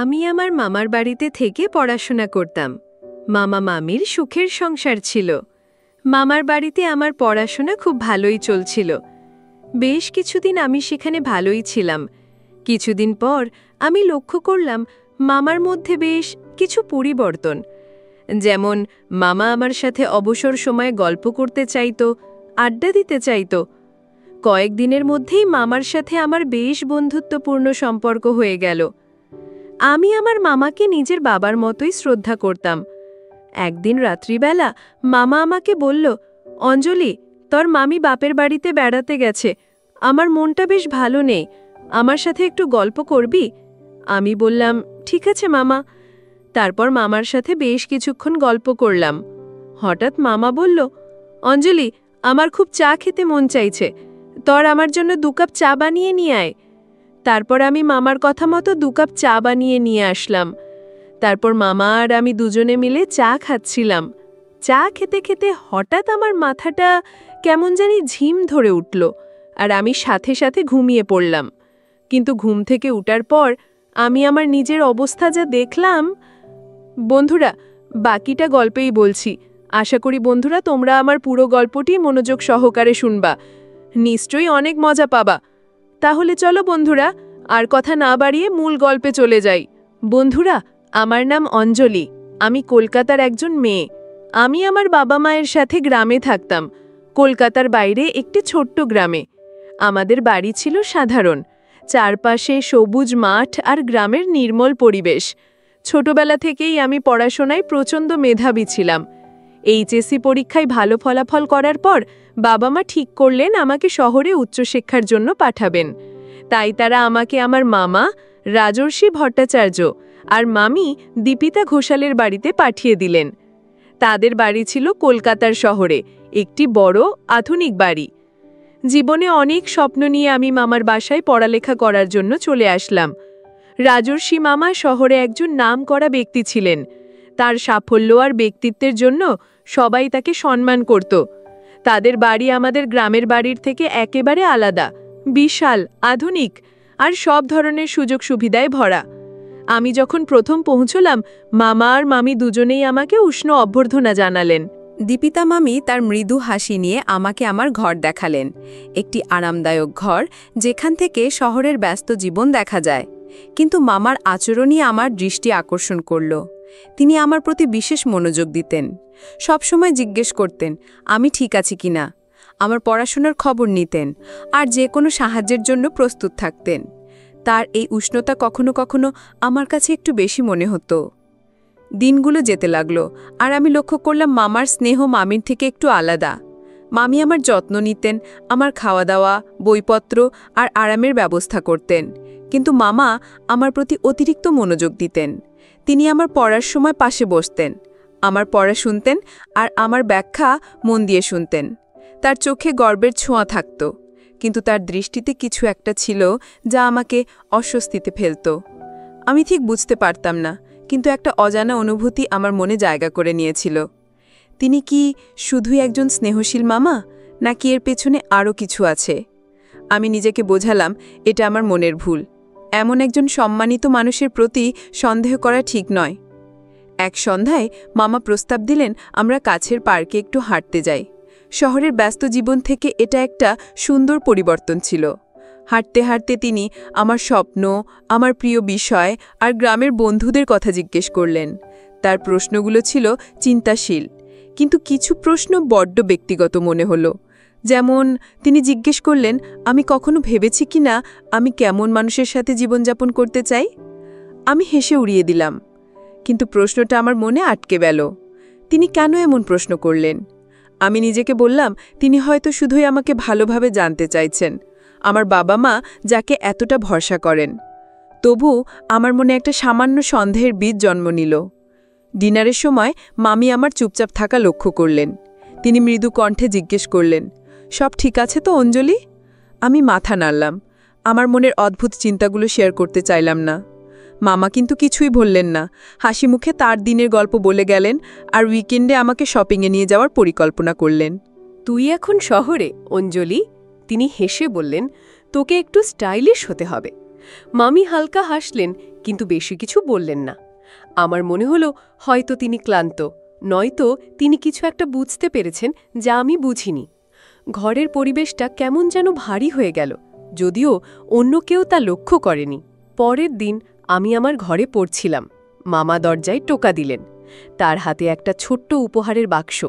আমি আমার মামার বাড়িতে থেকে পড়াশোনা করতাম। মামা মামির সুখের সংসার ছিল। মামার বাড়িতে আমার পড়াশোনা খুব ভালোই চলছিল। বেশ কিছুদিন আমি সেখানে ভালোই ছিলাম। কিছুদিন পর আমি লক্ষ্য করলাম মামার মধ্যে বেশ কিছু পরিবর্তন। যেমন মামা আমার সাথে অবসর সময়ে গল্প করতে চাইতো, আড্ডা দিতে চাইতো। কয়েকদিনের মধ্যেই মামার সাথে আমার বেশ বন্ধুত্বপূর্ণ সম্পর্ক হয়ে গেল। আমি আমার মামাকে নিজের বাবার মতোই শ্রদ্ধা করতাম। একদিন রাত্রিবেলা মামা আমাকে বলল, অঞ্জলি, তোর মামি বাপের বাড়িতে বেড়াতে গেছে, আমার মনটা বেশ ভালো নেই, আমার সাথে একটু গল্প করবি? আমি বললাম, ঠিক আছে মামা। তারপর মামার সাথে বেশ কিছুক্ষণ গল্প করলাম। হঠাৎ মামা বলল, অঞ্জলি, আমার খুব চা খেতে মন চাইছে, তোর আমার জন্য 2 কাপ চা বানিয়ে নিয়ে আয়। তারপর আমি মামার কথা মতো 2 কাপ চা বানিয়ে নিয়ে আসলাম। তারপর মামা আর আমি দুজনে মিলে চা খাচ্ছিলাম। চা খেতে খেতে হঠাৎ আমার মাথাটা কেমন জানি ঝিম ধরে উঠল, আর আমি সাথে সাথে ঘুমিয়ে পড়লাম। কিন্তু ঘুম থেকে উঠার পর আমি আমার নিজের অবস্থা যা দেখলাম। বন্ধুরা, বাকিটা গল্পেই বলছি। আশা করি বন্ধুরা তোমরা আমার পুরো গল্পটি মনোযোগ সহকারে শুনবা। নিশ্চয়ই অনেক মজা পাবা। তাহলে চলো বন্ধুরা, আর কথা না বাড়িয়ে মূল গল্পে চলে যাই। বন্ধুরা, আমার নাম অঞ্জলি। আমি কলকাতার একজন মেয়ে। আমি আমার বাবা মায়ের সাথে গ্রামে থাকতাম, কলকাতার বাইরে একটি ছোট্ট গ্রামে। আমাদের বাড়ি ছিল সাধারণ, চারপাশে সবুজ মাঠ আর গ্রামের নির্মল পরিবেশ। ছোটবেলা থেকেই আমি পড়াশোনায় প্রচণ্ড মেধাবী ছিলাম। এইচএসসি পরীক্ষায় ভালো ফলাফল করার পর বাবা মা ঠিক করলেন আমাকে শহরে উচ্চশিক্ষার জন্য পাঠাবেন। তাই তারা আমাকে আমার মামা রাজর্ষি ভট্টাচার্য আর মামি দীপিতা ঘোষালের বাড়িতে পাঠিয়ে দিলেন। তাদের বাড়ি ছিল কলকাতার শহরে, একটি বড় আধুনিক বাড়ি। জীবনে অনেক স্বপ্ন নিয়ে আমি মামার বাসায় পড়ালেখা করার জন্য চলে আসলাম। রাজর্ষি মামা শহরে একজন নামকরা ব্যক্তি ছিলেন। তার সাফল্য আর ব্যক্তিত্বের জন্য সবাই তাকে সম্মান করত। তাদের বাড়ি আমাদের গ্রামের বাড়ির থেকে একেবারে আলাদা, বিশাল, আধুনিক আর সব ধরনের সুযোগ সুবিধায় ভরা। আমি যখন প্রথম পৌঁছলাম, মামা আর মামি দুজনেই আমাকে উষ্ণ অভ্যর্থনা জানালেন। দীপিতা মামি তার মৃদু হাসি নিয়ে আমাকে আমার ঘর দেখালেন। একটি আরামদায়ক ঘর, যেখান থেকে শহরের ব্যস্ত জীবন দেখা যায়। কিন্তু মামার আচরণই আমার দৃষ্টি আকর্ষণ করল। তিনি আমার প্রতি বিশেষ মনোযোগ দিতেন। সবসময় জিজ্ঞেস করতেন আমি ঠিক আছি কিনা, আমার পড়াশোনার খবর নিতেন, আর যে কোনো সাহায্যের জন্য প্রস্তুত থাকতেন। তার এই উষ্ণতা কখনো কখনো আমার কাছে একটু বেশি মনে হতো। দিনগুলো যেতে লাগলো, আর আমি লক্ষ্য করলাম মামার স্নেহ মামির থেকে একটু আলাদা। মামি আমার যত্ন নিতেন, আমার খাওয়া দাওয়া, বইপত্র আর আরামের ব্যবস্থা করতেন। কিন্তু মামা আমার প্রতি অতিরিক্ত মনোযোগ দিতেন। তিনি আমার পড়ার সময় পাশে বসতেন, আমার পড়া শুনতেন আর আমার ব্যাখ্যা মন দিয়ে শুনতেন। তার চোখে গর্বের ছোঁয়া থাকত, কিন্তু তার দৃষ্টিতে কিছু একটা ছিল যা আমাকে অস্বস্তিতে ফেলত। আমি ঠিক বুঝতে পারতাম না, কিন্তু একটা অজানা অনুভূতি আমার মনে জায়গা করে নিয়েছিল। তিনি কি শুধুই একজন স্নেহশীল মামা, নাকি এর পেছনে আরও কিছু আছে? আমি নিজেকে বোঝালাম এটা আমার মনের ভুল। এমন একজন সম্মানিত মানুষের প্রতি সন্দেহ করা ঠিক নয়। এক সন্ধ্যায় মামা প্রস্তাব দিলেন আমরা কাছের পার্কে একটু হাঁটতে যাই। শহরের ব্যস্ত জীবন থেকে এটা একটা সুন্দর পরিবর্তন ছিল। হাঁটতে হাঁটতে তিনি আমার স্বপ্ন, আমার প্রিয় বিষয় আর গ্রামের বন্ধুদের কথা জিজ্ঞেস করলেন। তার প্রশ্নগুলো ছিল চিন্তাশীল, কিন্তু কিছু প্রশ্ন বড্ড ব্যক্তিগত মনে হলো। যেমন তিনি জিজ্ঞেস করলেন আমি কখনো ভেবেছি কিনা আমি কেমন মানুষের সাথে জীবনযাপন করতে চাই। আমি হেসে উড়িয়ে দিলাম, কিন্তু প্রশ্নটা আমার মনে আটকে গেল। তিনি কেন এমন প্রশ্ন করলেন? আমি নিজেকে বললাম তিনি হয়তো শুধুই আমাকে ভালোভাবে জানতে চাইছেন, আমার বাবা মা যাকে এতটা ভরসা করেন। তবু আমার মনে একটা সামান্য সন্দেহের বীজ জন্ম নিল। ডিনারের সময় মামি আমার চুপচাপ থাকা লক্ষ্য করলেন। তিনি মৃদু কণ্ঠে জিজ্ঞেস করলেন, সব ঠিক আছে তো অঞ্জলি? আমি মাথা নাড়লাম। আমার মনের অদ্ভুত চিন্তাগুলো শেয়ার করতে চাইলাম না। মামা কিন্তু কিছুই বললেন না, হাসি মুখে তার দিনের গল্প বলে গেলেন আর উইকেন্ডে আমাকে শপিংয়ে নিয়ে যাওয়ার পরিকল্পনা করলেন। তুই এখন শহরে, অঞ্জলি, তিনি হেসে বললেন, তোকে একটু স্টাইলিশ হতে হবে। মামি হালকা হাসলেন, কিন্তু বেশি কিছু বললেন না। আমার মনে হলো হয়তো তিনি ক্লান্ত, নয়তো তিনি কিছু একটা বুঝতে পেরেছেন যা আমি বুঝিনি। ঘরের পরিবেশটা কেমন যেন ভারী হয়ে গেল, যদিও অন্য কেউ তা লক্ষ্য করেনি। পরের দিন আমি আমার ঘরে পড়ছিলাম। মামা দরজায় টোকা দিলেন। তার হাতে একটা ছোট্ট উপহারের বাক্স,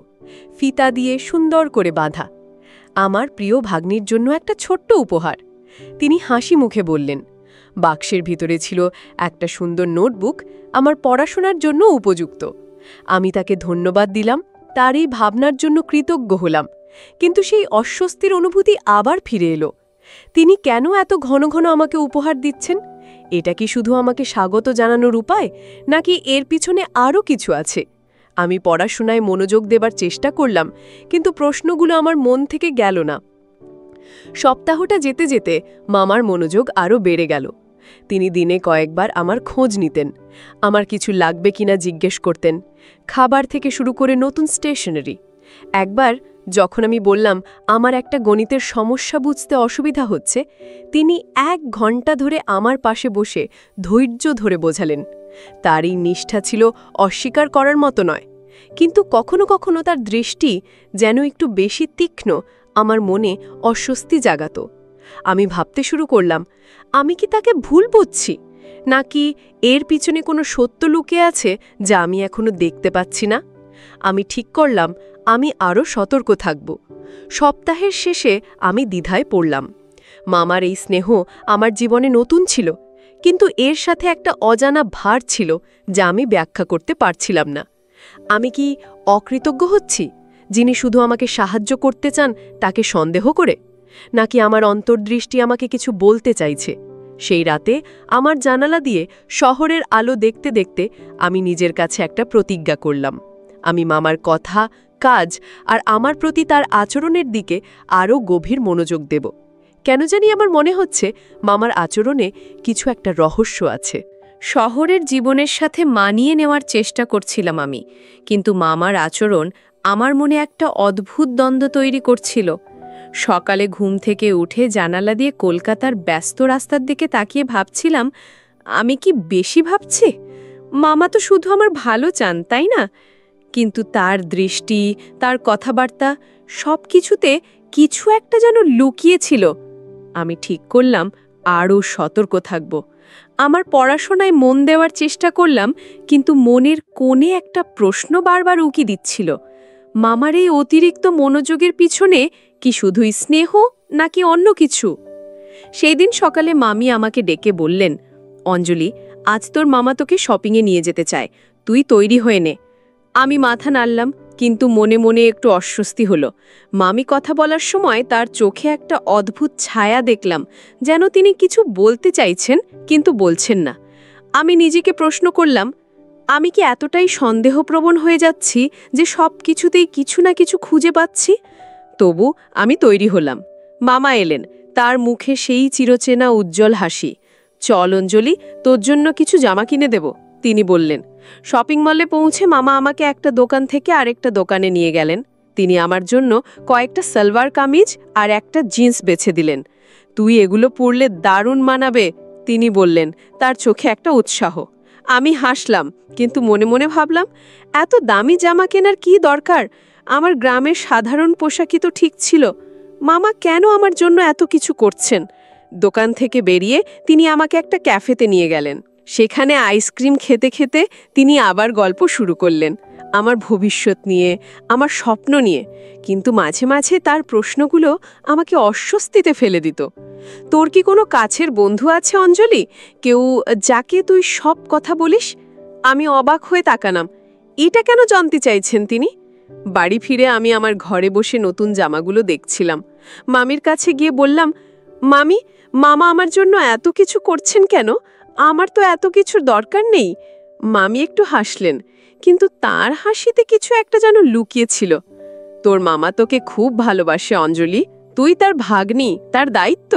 ফিতা দিয়ে সুন্দর করে বাঁধা। আমার প্রিয় ভাগ্নির জন্য একটা ছোট্ট উপহার। তিনি হাসি মুখে বললেন। বাক্সের ভিতরে ছিল একটা সুন্দর নোটবুক, আমার পড়াশোনার জন্য উপযুক্ত। আমি তাকে ধন্যবাদ দিলাম, তার এই ভাবনার জন্য কৃতজ্ঞ হলাম। কিন্তু সেই অস্বস্তির অনুভূতি আবার ফিরে এলো। তিনি কেন এত ঘন ঘন আমাকে উপহার দিচ্ছেন? এটা কি শুধু আমাকে স্বাগত জানানোর উপায়, নাকি এর পিছনে আরও কিছু আছে? আমি পড়াশোনায় মনোযোগ দেবার চেষ্টা করলাম, কিন্তু প্রশ্নগুলো আমার মন থেকে গেল না। সপ্তাহটা যেতে যেতে মামার মনোযোগ আরও বেড়ে গেল। তিনি দিনে কয়েকবার আমার খোঁজ নিতেন, আমার কিছু লাগবে কিনা জিজ্ঞেস করতেন, খাবার থেকে শুরু করে নতুন স্টেশনারি। একবার যখন আমি বললাম আমার একটা গণিতের সমস্যা বুঝতে অসুবিধা হচ্ছে, তিনি 1 ঘন্টা ধরে আমার পাশে বসে ধৈর্য ধরে বোঝালেন। তার এই নিষ্ঠা ছিল অস্বীকার করার মতো নয়, কিন্তু কখনো কখনো তার দৃষ্টি যেন একটু বেশি তীক্ষ্ণ আমার মনে অস্বস্তি জাগাত। আমি ভাবতে শুরু করলাম, আমি কি তাকে ভুল বুঝছি, নাকি এর পিছনে কোনো সত্য লুকিয়ে আছে যা আমি এখনো দেখতে পাচ্ছি না? আমি ঠিক করলাম আমি আরও সতর্ক থাকব। সপ্তাহের শেষে আমি দ্বিধায় পড়লাম। মামার এই স্নেহ আমার জীবনে নতুন ছিল, কিন্তু এর সাথে একটা অজানা ভার ছিল যা আমি ব্যাখ্যা করতে পারছিলাম না। আমি কি অকৃতজ্ঞ হচ্ছি, যিনি শুধু আমাকে সাহায্য করতে চান তাকে সন্দেহ করে? নাকি আমার অন্তর্দৃষ্টি আমাকে কিছু বলতে চাইছে? সেই রাতে আমার জানালা দিয়ে শহরের আলো দেখতে দেখতে আমি নিজের কাছে একটা প্রতিজ্ঞা করলাম। আমি মামার কথা, কাজ আর আমার প্রতি তার আচরণের দিকে আরও গভীর মনোযোগ দেব। কেন জানি আমার মনে হচ্ছে মামার আচরণে কিছু একটা রহস্য আছে। শহরের জীবনের সাথে মানিয়ে নেওয়ার চেষ্টা করছিলাম আমি, কিন্তু মামার আচরণ আমার মনে একটা অদ্ভুত দ্বন্দ্ব তৈরি করছিল। সকালে ঘুম থেকে উঠে জানালা দিয়ে কলকাতার ব্যস্ত রাস্তার দিকে তাকিয়ে ভাবছিলাম, আমি কি বেশি ভাবছি? মামা তো শুধু আমার ভালো চান, তাই না? কিন্তু তার দৃষ্টি, তার কথাবার্তা, সব কিছুতে কিছু একটা যেন লুকিয়েছিল। আমি ঠিক করলাম আরও সতর্ক থাকব। আমার পড়াশোনায় মন দেওয়ার চেষ্টা করলাম, কিন্তু মনের কোণে একটা প্রশ্ন বারবার উকি দিচ্ছিল। মামার এই অতিরিক্ত মনোযোগের পিছনে কি শুধুই স্নেহ, নাকি অন্য কিছু? সেই দিন সকালে মামি আমাকে ডেকে বললেন, অঞ্জলি, আজ তোর মামা তোকে শপিংয়ে নিয়ে যেতে চায়, তুই তৈরি হয়ে নে। আমি মাথা নাড়লাম, কিন্তু মনে মনে একটু অস্বস্তি হলো। মামি কথা বলার সময় তার চোখে একটা অদ্ভুত ছায়া দেখলাম, যেন তিনি কিছু বলতে চাইছেন কিন্তু বলছেন না। আমি নিজেকে প্রশ্ন করলাম, আমি কি এতটাই সন্দেহপ্রবণ হয়ে যাচ্ছি যে সব কিছুতেই কিছু না কিছু খুঁজে পাচ্ছি? তবু আমি তৈরি হলাম। মামা এলেন, তার মুখে সেই চিরচেনা উজ্জ্বল হাসি। চল অঞ্জলি, তোর জন্য কিছু জামা কিনে দেব, তিনি বললেন। শপিং মলে পৌঁছে মামা আমাকে একটা দোকান থেকে আরেকটা দোকানে নিয়ে গেলেন। তিনি আমার জন্য কয়েকটা সালোয়ার কামিজ আর একটা জিন্স বেছে দিলেন। তুই এগুলো পরলে দারুণ মানাবে, তিনি বললেন, তার চোখে একটা উৎসাহ। আমি হাসলাম, কিন্তু মনে মনে ভাবলাম, এত দামি জামা কেনার কি দরকার? আমার গ্রামের সাধারণ পোশাকই তো ঠিক ছিল। মামা কেন আমার জন্য এত কিছু করছেন? দোকান থেকে বেরিয়ে তিনি আমাকে একটা ক্যাফেতে নিয়ে গেলেন। সেখানে আইসক্রিম খেতে খেতে তিনি আবার গল্প শুরু করলেন, আমার ভবিষ্যৎ নিয়ে, আমার স্বপ্ন নিয়ে। কিন্তু মাঝে মাঝে তার প্রশ্নগুলো আমাকে অস্বস্তিতে ফেলে দিত। তোর কি কোনো কাছের বন্ধু আছে অঞ্জলি, কেউ যাকে তুই সব কথা বলিস? আমি অবাক হয়ে তাকালাম, এটা কেন জানতে চাইছেন তিনি? বাড়ি ফিরে আমি আমার ঘরে বসে নতুন জামাগুলো দেখছিলাম। মামির কাছে গিয়ে বললাম, মামি, মামা আমার জন্য এত কিছু করছেন কেন? আমার তো এত কিছুর দরকার নেই। মামি একটু হাসলেন, কিন্তু তার হাসিতে কিছু একটা যেন লুকিয়েছিল। তোর মামা তোকে খুব ভালোবাসে অঞ্জলি, তুই তার ভাগ্নি, তার দায়িত্ব।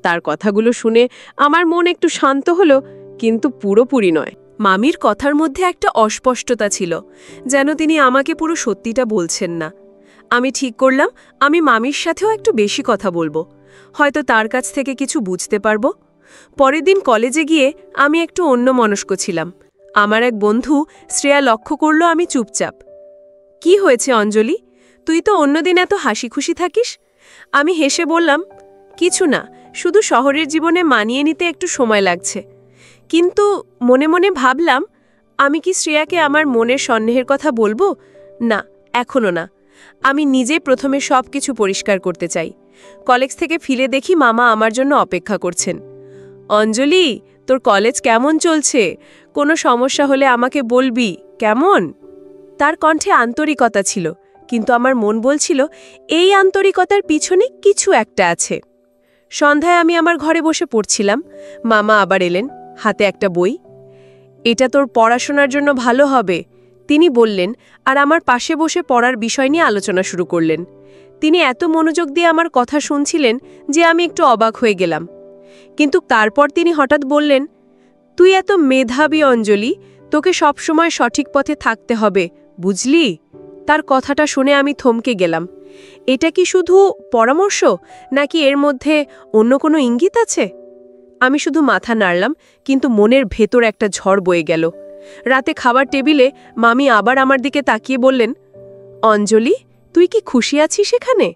তার কথাগুলো শুনে আমার মন একটু শান্ত হলো, কিন্তু পুরোপুরি নয়। মামির কথার মধ্যে একটা অস্পষ্টতা ছিল, যেন তিনি আমাকে পুরো সত্যিটা বলছেন না। আমি ঠিক করলাম আমি মামির সাথেও একটু বেশি কথা বলবো, হয়তো তার কাছ থেকে কিছু বুঝতে পারবো। পরের দিন কলেজে গিয়ে আমি একটু অন্যমনস্ক ছিলাম। আমার এক বন্ধু শ্রেয়া লক্ষ্য করল আমি চুপচাপ। কি হয়েছে অঞ্জলি, তুই তো অন্যদিন এত হাসি খুশি থাকিস? আমি হেসে বললাম, কিছু না, শুধু শহরের জীবনে মানিয়ে নিতে একটু সময় লাগছে। কিন্তু মনে মনে ভাবলাম, আমি কি শ্রেয়াকে আমার মনের সন্দেহের কথা বলবো? না, এখনো না। আমি নিজে প্রথমে সব কিছু পরিষ্কার করতে চাই। কলেজ থেকে ফিরে দেখি মামা আমার জন্য অপেক্ষা করছেন। অঞ্জলি, তোর কলেজ কেমন চলছে? কোনো সমস্যা হলে আমাকে বলবি, কেমন? তার কণ্ঠে আন্তরিকতা ছিল, কিন্তু আমার মন বলছিল এই আন্তরিকতার পিছনে কিছু একটা আছে। সন্ধ্যায় আমি আমার ঘরে বসে পড়ছিলাম। মামা আবার এলেন, হাতে একটা বই। এটা তোর পড়াশোনার জন্য ভালো হবে, তিনি বললেন, আর আমার পাশে বসে পড়ার বিষয় নিয়ে আলোচনা শুরু করলেন। তিনি এত মনোযোগ দিয়ে আমার কথা শুনছিলেন যে আমি একটু অবাক হয়ে গেলাম। কিন্তু তারপর তিনি হঠাৎ বললেন, তুই এত মেধাবী অঞ্জলি, তোকে সবসময় সঠিক পথে থাকতে হবে, বুঝলি? তার কথাটা শুনে আমি থমকে গেলাম। এটা কি শুধু পরামর্শ, নাকি এর মধ্যে অন্য কোনো ইঙ্গিত আছে? আমি শুধু মাথা নাড়লাম, কিন্তু মনের ভেতর একটা ঝড় বয়ে গেল। রাতে খাবার টেবিলে মামি আবার আমার দিকে তাকিয়ে বললেন, অঞ্জলি, তুই কি খুশি আছিস এখানে?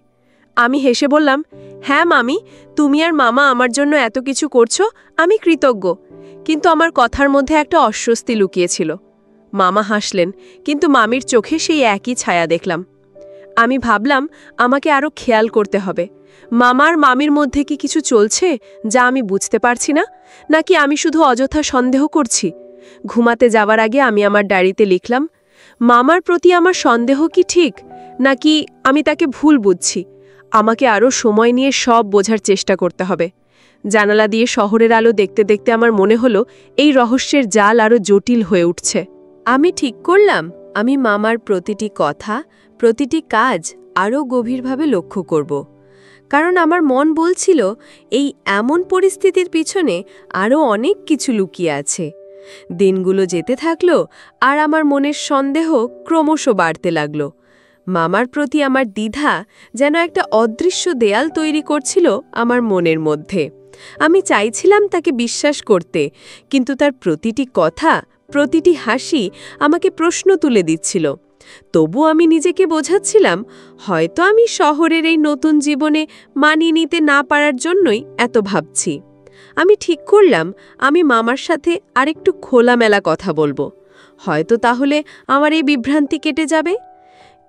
আমি হেসে বললাম, হ্যাঁ মামি, তুমি আর মামা আমার জন্য এত কিছু করছো, আমি কৃতজ্ঞ। কিন্তু আমার কথার মধ্যে একটা অস্বস্তি লুকিয়েছিল। মামা হাসলেন, কিন্তু মামির চোখে সেই একই ছায়া দেখলাম। আমি ভাবলাম, আমাকে আরও খেয়াল করতে হবে। মামার মামির মধ্যে কি কিছু চলছে যা আমি বুঝতে পারছি না, নাকি আমি শুধু অযথা সন্দেহ করছি? ঘুমাতে যাওয়ার আগে আমি আমার ডায়েরিতে লিখলাম, মামার প্রতি আমার সন্দেহ কি ঠিক, নাকি আমি তাকে ভুল বুঝছি? আমাকে আরও সময় নিয়ে সব বোঝার চেষ্টা করতে হবে। জানালা দিয়ে শহরের আলো দেখতে দেখতে আমার মনে হলো এই রহস্যের জাল আরও জটিল হয়ে উঠছে। আমি ঠিক করলাম, আমি মামার প্রতিটি কথা, প্রতিটি কাজ আরও গভীরভাবে লক্ষ্য করব। কারণ আমার মন বলছিল, এই এমন পরিস্থিতির পিছনে আরও অনেক কিছু লুকিয়ে আছে। দিনগুলো যেতে থাকলো, আর আমার মনের সন্দেহ ক্রমশ বাড়তে লাগল। মামার প্রতি আমার দ্বিধা যেন একটা অদৃশ্য দেয়াল তৈরি করছিল আমার মনের মধ্যে। আমি চাইছিলাম তাকে বিশ্বাস করতে, কিন্তু তার প্রতিটি কথা, প্রতিটি হাসি আমাকে প্রশ্ন তুলে দিচ্ছিল। তবু আমি নিজেকে বোঝাচ্ছিলাম, হয়তো আমি শহরের এই নতুন জীবনে মানিয়ে নিতে না পারার জন্যই এত ভাবছি। আমি ঠিক করলাম, আমি মামার সাথে আরেকটু খোলামেলা কথা বলবো। হয়তো তাহলে আমার এই বিভ্রান্তি কেটে যাবে।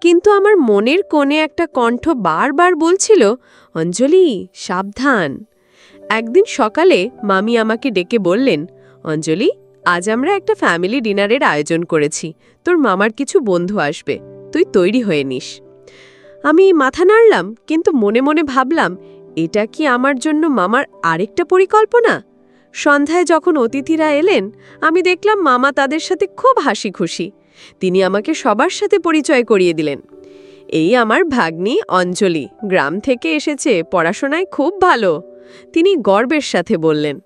কিন্তু আমার মনের কোণে একটা কণ্ঠ বারবার বলছিল, অঞ্জলি, সাবধান। একদিন সকালে মামি আমাকে ডেকে বললেন, অঞ্জলি, আজ আমরা একটা ফ্যামিলি ডিনারের আয়োজন করেছি। তোর মামার কিছু বন্ধু আসবে, তুই তৈরি হয়ে নিস। আমি মাথা নাড়লাম, কিন্তু মনে মনে ভাবলাম, এটা কি আমার জন্য মামার আরেকটা পরিকল্পনা? সন্ধ্যায় যখন অতিথিরা এলেন, আমি দেখলাম মামা তাদের সাথে খুব হাসি খুশি। তিনি আমাকে সবার সাথে পরিচয় করিয়ে দিলেন। এই আমার ভাগ্নি অঞ্জলি, গ্রাম থেকে এসেছে, পড়াশোনায় খুব ভালো, তিনি গর্বের সাথে বললেন।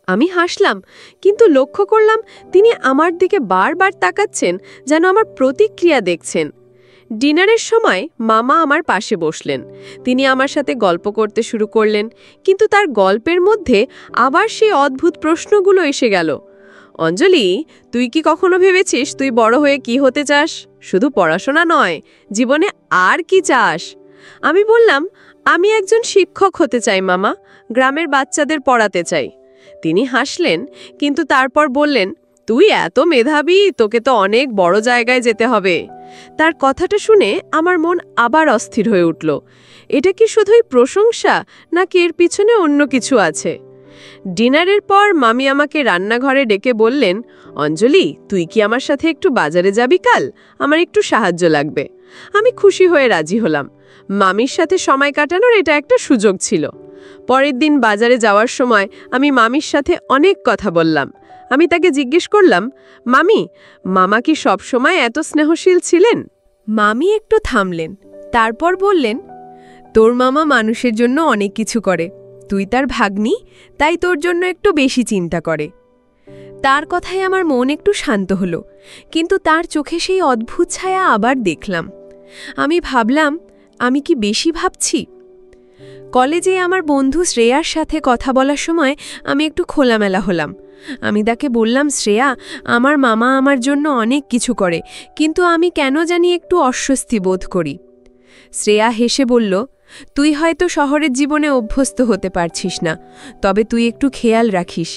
আমি হাসলাম, কিন্তু লক্ষ্য করলাম তিনি আমার দিকে বারবার তাকাচ্ছেন, যেন আমার প্রতিক্রিয়া দেখছেন। ডিনারের সময় মামা আমার পাশে বসলেন। তিনি আমার সাথে গল্প করতে শুরু করলেন, কিন্তু তার গল্পের মধ্যে আবার সেই অদ্ভুত প্রশ্নগুলো এসে গেল। অঞ্জলি, তুই কি কখনো ভেবেছিস তুই বড় হয়ে কি হতে চাস? শুধু পড়াশোনা নয়, জীবনে আর কি চাস? আমি বললাম, আমি একজন শিক্ষক হতে চাই মামা, গ্রামের বাচ্চাদের পড়াতে চাই। তিনি হাসলেন, কিন্তু তারপর বললেন, তুই এত মেধাবী, তোকে তো অনেক বড় জায়গায় যেতে হবে। তার কথাটা শুনে আমার মন আবার অস্থির হয়ে উঠল। এটা কি শুধুই প্রশংসা, নাকি এর পিছনে অন্য কিছু আছে? ডিনারের পর মামি আমাকে রান্নাঘরে ডেকে বললেন, অঞ্জলি, তুই কি আমার সাথে একটু বাজারে যাবি কাল? আমার একটু সাহায্য লাগবে। আমি খুশি হয়ে রাজি হলাম। মামির সাথে সময় কাটানোর এটা একটা সুযোগ ছিল। পরের দিন বাজারে যাওয়ার সময় আমি মামির সাথে অনেক কথা বললাম। আমি তাকে জিজ্ঞেস করলাম, মামি, মামা কি সবসময় এত স্নেহশীল ছিলেন? মামি একটু থামলেন, তারপর বললেন, তোর মামা মানুষের জন্য অনেক কিছু করে, তুই তার ভাগ্নি, তাই তোর জন্য একটু বেশি চিন্তা করে। তার কথায় আমার মন একটু শান্ত হলো, কিন্তু তার চোখে সেই অদ্ভুত ছায়া আবার দেখলাম। আমি ভাবলাম, আমি কি বেশি ভাবছি? কলেজে আমার বন্ধু শ্রেয়ার সাথে কথা বলার সময় আমি একটু খোলামেলা হলাম। আমি তাকে বললাম, শ্রেয়া, আমার মামা আমার জন্য অনেক কিছু করে, কিন্তু আমি কেন জানি একটু অস্বস্তি বোধ করি। শ্রেয়া হেসে বলল, তুই হয়তো শহরের জীবনে অভ্যস্ত হতে পারছিস না, তবে তুই একটু খেয়াল রাখিস।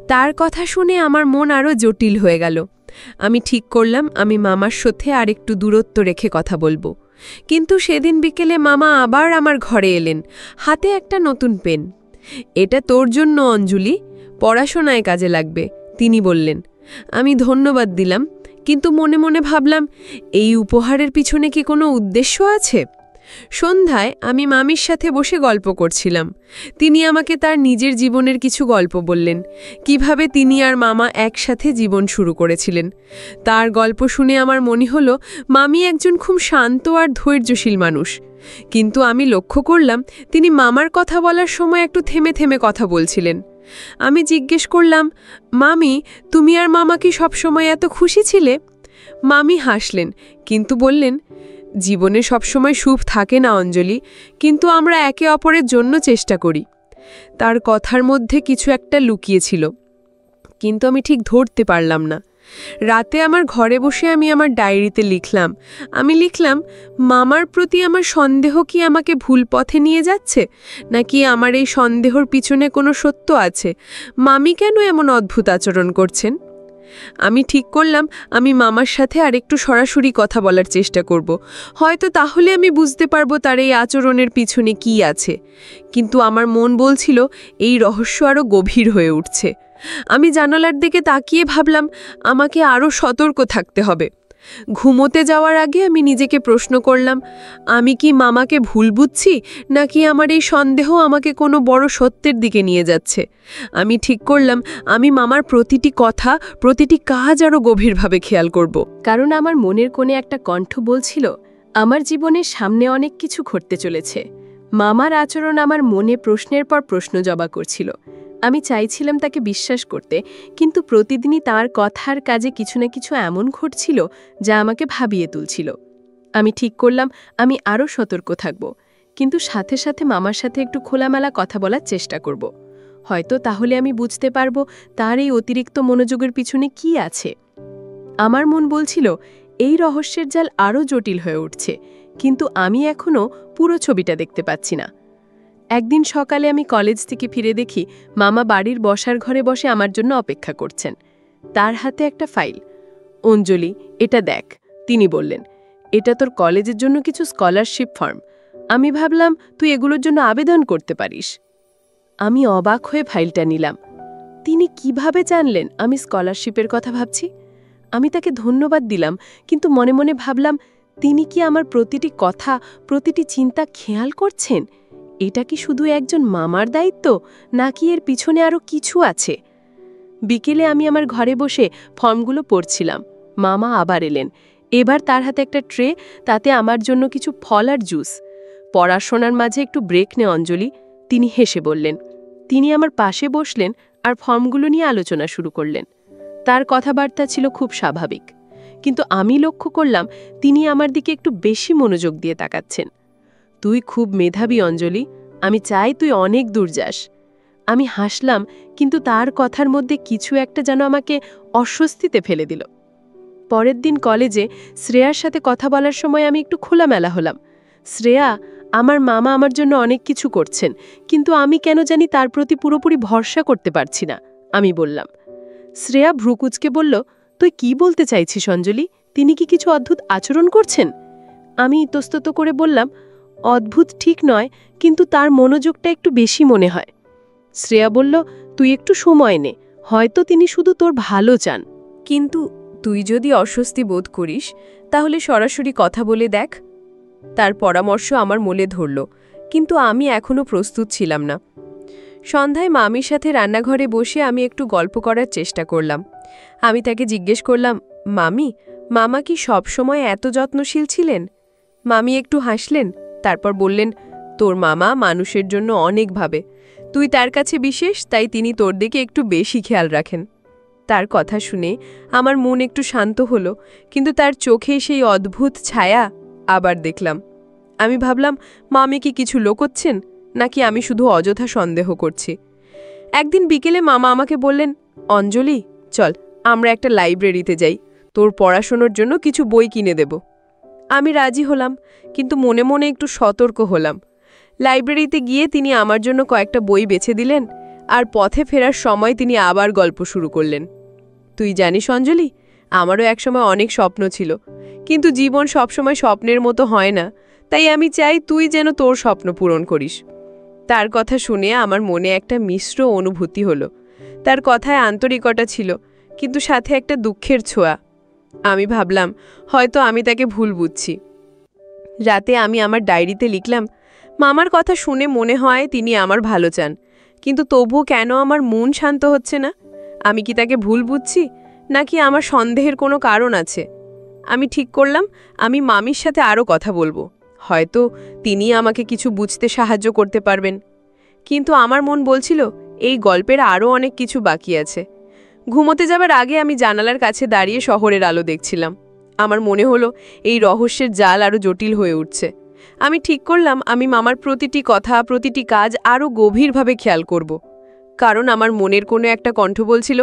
তার কথা শুনে আমার মন আরও জটিল হয়ে গেল। আমি ঠিক করলাম আমি মামার সাথে আর একটু দূরত্ব রেখে কথা বলবো। কিন্তু সেদিন বিকেলে মামা আবার আমার ঘরে এলেন, হাতে একটা নতুন পেন। এটা তোর জন্য অঞ্জলি, পড়াশোনায় কাজে লাগবে, তিনি বললেন। আমি ধন্যবাদ দিলাম, কিন্তু মনে মনে ভাবলাম, এই উপহারের পিছনে কি কোনো উদ্দেশ্য আছে? সন্ধ্যায় আমি মামির সাথে বসে গল্প করছিলাম। তিনি আমাকে তার নিজের জীবনের কিছু গল্প বললেন, কিভাবে তিনি আর মামা একসাথে জীবন শুরু করেছিলেন। তার গল্প শুনে আমার মনে হলো মামি একজন খুব শান্ত আর ধৈর্যশীল মানুষ। কিন্তু আমি লক্ষ্য করলাম তিনি মামার কথা বলার সময় একটু থেমে থেমে কথা বলছিলেন। আমি জিজ্ঞেস করলাম, মামি, তুমি আর মামা কি সবসময় এত খুশি ছিলে? মামি হাসলেন, কিন্তু বললেন, জীবনে সবসময় সুখ থাকে না অঞ্জলি, কিন্তু আমরা একে অপরের জন্য চেষ্টা করি। তার কথার মধ্যে কিছু একটা লুকিয়েছিল, কিন্তু আমি ঠিক ধরতে পারলাম না। রাতে আমার ঘরে বসে আমি আমার ডায়েরিতে লিখলাম। আমি লিখলাম, মামার প্রতি আমার সন্দেহ কি আমাকে ভুল পথে নিয়ে যাচ্ছে, নাকি আমার এই সন্দেহর পিছনে কোনো সত্য আছে? মামি কেন এমন অদ্ভুত আচরণ করছেন? আমি ঠিক করলাম আমি মামার সাথে আরেকটু সরাসরি কথা বলার চেষ্টা করব। হয়তো তাহলে আমি বুঝতে পারবো তার এই আচরণের পিছনে কি আছে। কিন্তু আমার মন বলছিল এই রহস্য আরও গভীর হয়ে উঠছে। আমি জানালার দিকে তাকিয়ে ভাবলাম আমাকে আরও সতর্ক থাকতে হবে। ঘুমোতে যাওয়ার আগে আমি নিজেকে প্রশ্ন করলাম, আমি কি মামাকে ভুল বুঝছি, নাকি আমার এই সন্দেহ আমাকে কোনো বড় সত্যের দিকে নিয়ে যাচ্ছে? আমি ঠিক করলাম আমি মামার প্রতিটি কথা, প্রতিটি কাজ আরও গভীরভাবে খেয়াল করব। কারণ আমার মনের কোণে একটা কণ্ঠ বলছিল, আমার জীবনের সামনে অনেক কিছু ঘটতে চলেছে। মামার আচরণ আমার মনে প্রশ্নের পর প্রশ্ন জবা করছিল। আমি চাইছিলাম তাকে বিশ্বাস করতে, কিন্তু প্রতিদিনই তার কথার কাজে কিছু না কিছু এমন ঘটছিল যা আমাকে ভাবিয়ে তুলছিল। আমি ঠিক করলাম আমি আরও সতর্ক থাকব, কিন্তু সাথে সাথে মামার সাথে একটু খোলামেলা কথা বলার চেষ্টা করব। হয়তো তাহলে আমি বুঝতে পারব তার এই অতিরিক্ত মনোযোগের পিছনে কি আছে। আমার মন বলছিল এই রহস্যের জাল আরও জটিল হয়ে উঠছে, কিন্তু আমি এখনও পুরো ছবিটা দেখতে পাচ্ছি না। একদিন সকালে আমি কলেজ থেকে ফিরে দেখি মামা বাড়ির বসার ঘরে বসে আমার জন্য অপেক্ষা করছেন। তার হাতে একটা ফাইল। অঞ্জলি, এটা দেখ, তিনি বললেন। এটা তোর কলেজের জন্য কিছু স্কলারশিপ ফর্ম। আমি ভাবলাম তুই এগুলোর জন্য আবেদন করতে পারিস। আমি অবাক হয়ে ফাইলটা নিলাম। তিনি কিভাবে জানলেন আমি স্কলারশিপের কথা ভাবছি? আমি তাকে ধন্যবাদ দিলাম, কিন্তু মনে মনে ভাবলাম তিনি কি আমার প্রতিটি কথা, প্রতিটি চিন্তা খেয়াল করছেন? এটা কি শুধু একজন মামার দায়িত্ব, নাকি এর পিছনে আরও কিছু আছে? বিকেলে আমি আমার ঘরে বসে ফর্মগুলো পড়ছিলাম। মামা আবার এলেন। এবার তার হাতে একটা ট্রে, তাতে আমার জন্য কিছু ফল আর জুস। পড়াশোনার মাঝে একটু ব্রেক নে অঞ্জলি, তিনি হেসে বললেন। তিনি আমার পাশে বসলেন আর ফর্মগুলো নিয়ে আলোচনা শুরু করলেন। তার কথাবার্তা ছিল খুব স্বাভাবিক, কিন্তু আমি লক্ষ্য করলাম তিনি আমার দিকে একটু বেশি মনোযোগ দিয়ে তাকাচ্ছেন। তুই খুব মেধাবী অঞ্জলি, আমি চাই তুই অনেক দূর যাস। আমি হাসলাম, কিন্তু তার কথার মধ্যে কিছু একটা যেন আমাকে অস্বস্তিতে ফেলে দিল। পরের দিন কলেজে শ্রেয়ার সাথে কথা বলার সময় আমি একটু খোলামেলা হলাম। শ্রেয়া, আমার মামা আমার জন্য অনেক কিছু করছেন, কিন্তু আমি কেন জানি তার প্রতি পুরোপুরি ভরসা করতে পারছি না, আমি বললাম। শ্রেয়া ভ্রুকুচকে বলল, তুই কি বলতে চাইছিস অঞ্জলি? তিনি কি কিছু অদ্ভুত আচরণ করছেন? আমি ইতস্তত করে বললাম, অদ্ভুত ঠিক নয়, কিন্তু তার মনোযোগটা একটু বেশি মনে হয়। শ্রেয়া বলল, তুই একটু সময় নে, হয়তো তিনি শুধু তোর ভালো চান। কিন্তু তুই যদি অস্বস্তি বোধ করিস, তাহলে সরাসরি কথা বলে দেখ। তার পরামর্শ আমার মনে ধরল, কিন্তু আমি এখনও প্রস্তুত ছিলাম না। সন্ধ্যায় মামির সাথে রান্নাঘরে বসে আমি একটু গল্প করার চেষ্টা করলাম। আমি তাকে জিজ্ঞেস করলাম, মামি, মামা কি সবসময় এত যত্নশীল ছিলেন? মামি একটু হাসলেন, তারপর বললেন, তোর মামা মানুষের জন্য অনেক ভাবে। তুই তার কাছে বিশেষ, তাই তিনি তোর দিকে একটু বেশি খেয়াল রাখেন। তার কথা শুনে আমার মন একটু শান্ত হলো, কিন্তু তার চোখে সেই অদ্ভুত ছায়া আবার দেখলাম। আমি ভাবলাম মামি কি কিছু লুকোচ্ছেন, নাকি আমি শুধু অযথা সন্দেহ করছি। একদিন বিকেলে মামা আমাকে বললেন, অঞ্জলি চল আমরা একটা লাইব্রেরিতে যাই, তোর পড়াশোনার জন্য কিছু বই কিনে দেব। আমি রাজি হলাম, কিন্তু মনে মনে একটু সতর্ক হলাম। লাইব্রেরিতে গিয়ে তিনি আমার জন্য কয়েকটা বই বেছে দিলেন, আর পথে ফেরার সময় তিনি আবার গল্প শুরু করলেন। তুই জানিস অঞ্জলি, আমারও একসময় অনেক স্বপ্ন ছিল, কিন্তু জীবন সবসময় স্বপ্নের মতো হয় না, তাই আমি চাই তুই যেন তোর স্বপ্ন পূরণ করিস। তার কথা শুনে আমার মনে একটা মিশ্র অনুভূতি হলো। তার কথায় আন্তরিকতা ছিল, কিন্তু সাথে একটা দুঃখের ছোঁয়া। আমি ভাবলাম হয়তো আমি তাকে ভুল বুঝছি। রাতে আমি আমার ডায়েরিতে লিখলাম, মামার কথা শুনে মনে হয় তিনি আমার ভালো চান, কিন্তু তবুও কেন আমার মন শান্ত হচ্ছে না? আমি কি তাকে ভুল বুঝছি, নাকি আমার সন্দেহের কোনো কারণ আছে? আমি ঠিক করলাম আমি মামির সাথে আরও কথা বলবো, হয়তো তিনি আমাকে কিছু বুঝতে সাহায্য করতে পারবেন। কিন্তু আমার মন বলছিল এই গল্পের আরও অনেক কিছু বাকি আছে। ঘুমোতে যাবার আগে আমি জানালার কাছে দাঁড়িয়ে শহরের আলো দেখছিলাম। আমার মনে হলো এই রহস্যের জাল আরও জটিল হয়ে উঠছে। আমি ঠিক করলাম আমি মামার প্রতিটি কথা, প্রতিটি কাজ আরও গভীরভাবে খেয়াল করব। কারণ আমার মনের কোনো একটা কণ্ঠ বলছিল,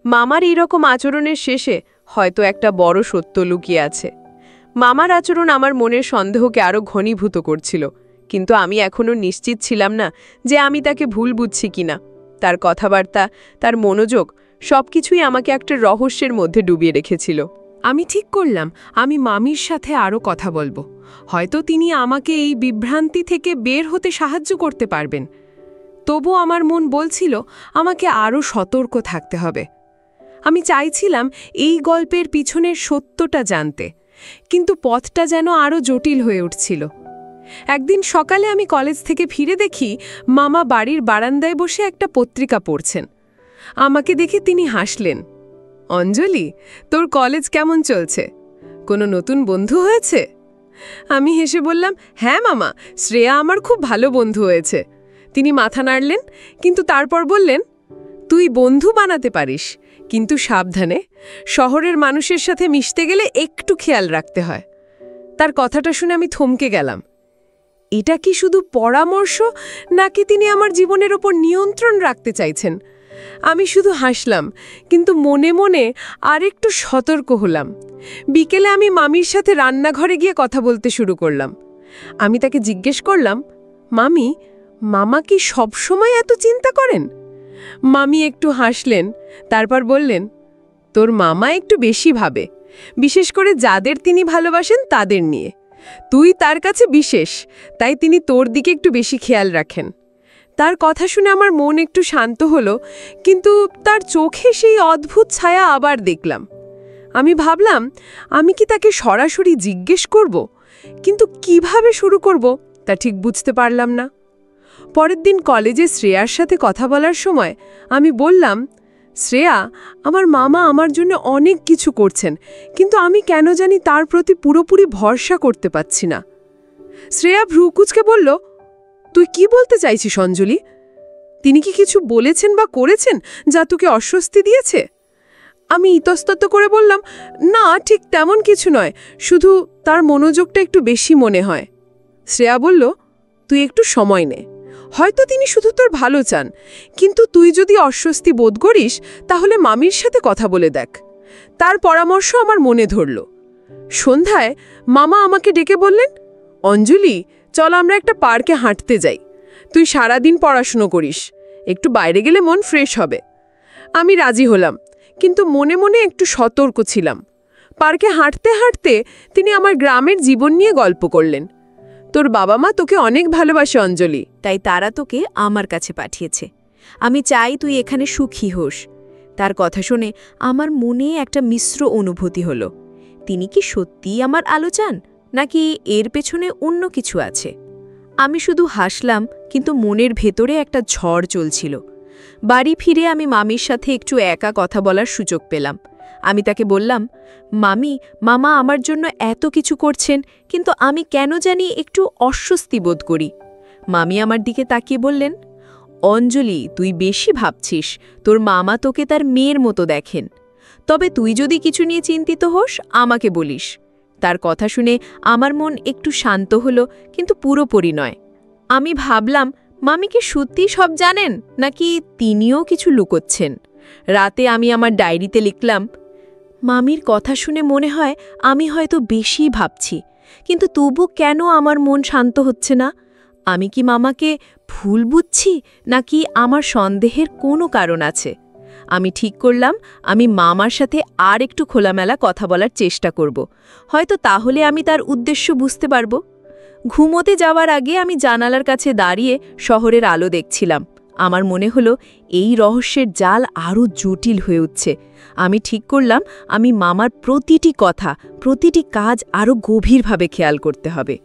মামার এইরকম আচরণের শেষে হয়তো একটা বড় সত্য লুকিয়ে আছে। মামার আচরণ আমার মনের সন্দেহকে আরও ঘনীভূত করছিল, কিন্তু আমি এখনও নিশ্চিত ছিলাম না যে আমি তাকে ভুল বুঝছি কিনা। তার কথাবার্তা, তার মনোযোগ সবকিছুই আমাকে একটা রহস্যের মধ্যে ডুবিয়ে রেখেছিল। আমি ঠিক করলাম আমি মামির সাথে আরও কথা বলবো, হয়তো তিনি আমাকে এই বিভ্রান্তি থেকে বের হতে সাহায্য করতে পারবেন। তবু আমার মন বলছিল আমাকে আরও সতর্ক থাকতে হবে। আমি চাইছিলাম এই গল্পের পিছনের সত্যটা জানতে, কিন্তু পথটা যেন আরও জটিল হয়ে উঠছিল। একদিন সকালে আমি কলেজ থেকে ফিরে দেখি মামা বাড়ির বারান্দায় বসে একটা পত্রিকা পড়ছেন। আমাকে দেখে তিনি হাসলেন। অঞ্জলি, তোর কলেজ কেমন চলছে? কোনো নতুন বন্ধু হয়েছে? আমি হেসে বললাম, হ্যাঁ মামা, শ্রেয়া আমার খুব ভালো বন্ধু হয়েছে। তিনি মাথা নাড়লেন, কিন্তু তারপর বললেন, তুই বন্ধু বানাতে পারিস, কিন্তু সাবধানে, শহরের মানুষের সাথে মিশতে গেলে একটু খেয়াল রাখতে হয়। তার কথাটা শুনে আমি থমকে গেলাম। এটা কি শুধু পরামর্শ, নাকি তিনি আমার জীবনের ওপর নিয়ন্ত্রণ রাখতে চাইছেন? আমি শুধু হাসলাম, কিন্তু মনে মনে আরেকটু সতর্ক হলাম। বিকেলে আমি মামির সাথে রান্নাঘরে গিয়ে কথা বলতে শুরু করলাম। আমি তাকে জিজ্ঞেস করলাম, মামি, মামা কি সবসময় এত চিন্তা করেন? মামি একটু হাসলেন, তারপর বললেন, তোর মামা একটু বেশি ভাবে, বিশেষ করে যাদের তিনি ভালোবাসেন তাদের নিয়ে। তুই তার কাছে বিশেষ, তাই তিনি তোর দিকে একটু বেশি খেয়াল রাখেন। তার কথা শুনে আমার মন একটু শান্ত হলো, কিন্তু তার চোখে সেই অদ্ভুত ছায়া আবার দেখলাম। আমি ভাবলাম আমি কি তাকে সরাসরি জিজ্ঞেস করব, কিন্তু কিভাবে শুরু করব তা ঠিক বুঝতে পারলাম না। পরের দিন কলেজে শ্রেয়ার সাথে কথা বলার সময় আমি বললাম, শ্রেয়া, আমার মামা আমার জন্য অনেক কিছু করছেন, কিন্তু আমি কেন জানি তার প্রতি পুরোপুরি ভরসা করতে পারছি না। শ্রেয়া ভ্রুকুচকে বলল, তুই কি বলতে চাইছিস অঞ্জলি? তিনি কি কিছু বলেছেন বা করেছেন যা তোকে অস্বস্তি দিয়েছে? আমি ইতস্তত করে বললাম, না, ঠিক তেমন কিছু নয়, শুধু তার মনোযোগটা একটু বেশি মনে হয়। শ্রেয়া বলল, তুই একটু সময় নে, হয়তো তিনি শুধু তোর ভালো চান, কিন্তু তুই যদি অস্বস্তি বোধ করিস তাহলে মামির সাথে কথা বলে দেখ। তার পরামর্শ আমার মনে ধরল। সন্ধ্যায় মামা আমাকে ডেকে বললেন, অঞ্জলি, চল আমরা একটা পার্কে হাঁটতে যাই। তুই সারাদিন পড়াশুনো করিস, একটু বাইরে গেলে মন ফ্রেশ হবে। আমি রাজি হলাম, কিন্তু মনে মনে একটু সতর্ক ছিলাম। পার্কে হাঁটতে হাঁটতে তিনি আমার গ্রামের জীবন নিয়ে গল্প করলেন। তোর বাবা মা তোকে অনেক ভালোবাসে অঞ্জলি, তাই তারা তোকে আমার কাছে পাঠিয়েছে। আমি চাই তুই এখানে সুখী হোস। তার কথা শুনে আমার মনে একটা মিশ্র অনুভূতি হলো। তিনি কি সত্যিই আমার আলো চান, নাকি এর পেছনে অন্য কিছু আছে? আমি শুধু হাসলাম, কিন্তু মনের ভেতরে একটা ঝড় চলছিল। বাড়ি ফিরে আমি মামির সাথে একটু একা কথা বলার সুযোগ পেলাম। আমি তাকে বললাম, মামি, মামা আমার জন্য এত কিছু করছেন, কিন্তু আমি কেন জানি একটু অস্বস্তি বোধ করি। মামি আমার দিকে তাকিয়ে বললেন, অঞ্জলি, তুই বেশি ভাবছিস, তোর মামা তোকে তার মেয়ের মতো দেখেন। তবে তুই যদি কিছু নিয়ে চিন্তিত হোস আমাকে বলিস। তার কথা শুনে আমার মন একটু শান্ত হলো, কিন্তু পুরোপুরি নয়। আমি ভাবলাম মামি কি সত্যি সব জানেন নাকি তিনিও কিছু লুকোচ্ছেন? রাতে আমি আমার ডায়েরিতে লিখলাম, মামির কথা শুনে মনে হয় আমি হয়তো বেশি ভাবছি, কিন্তু তবু কেন আমার মন শান্ত হচ্ছে না? আমি কি মামাকে ভুল বুঝছি নাকি আমার সন্দেহের কোনো কারণ আছে? আমি ঠিক করলাম আমি মামার সাথে আর একটু খোলামেলা কথা বলার চেষ্টা করব, হয়তো তাহলে আমি তার উদ্দেশ্য বুঝতে পারব। ঘুমোতে যাওয়ার আগে আমি জানালার কাছে দাঁড়িয়ে শহরের আলো দেখছিলাম। আমার মনে হলো এই রহস্যের জাল আরও জটিল হয়ে উঠছে। আমি ঠিক করলাম আমি মামার প্রতিটি কথা, প্রতিটি কাজ আরও গভীরভাবে খেয়াল করতে হবে।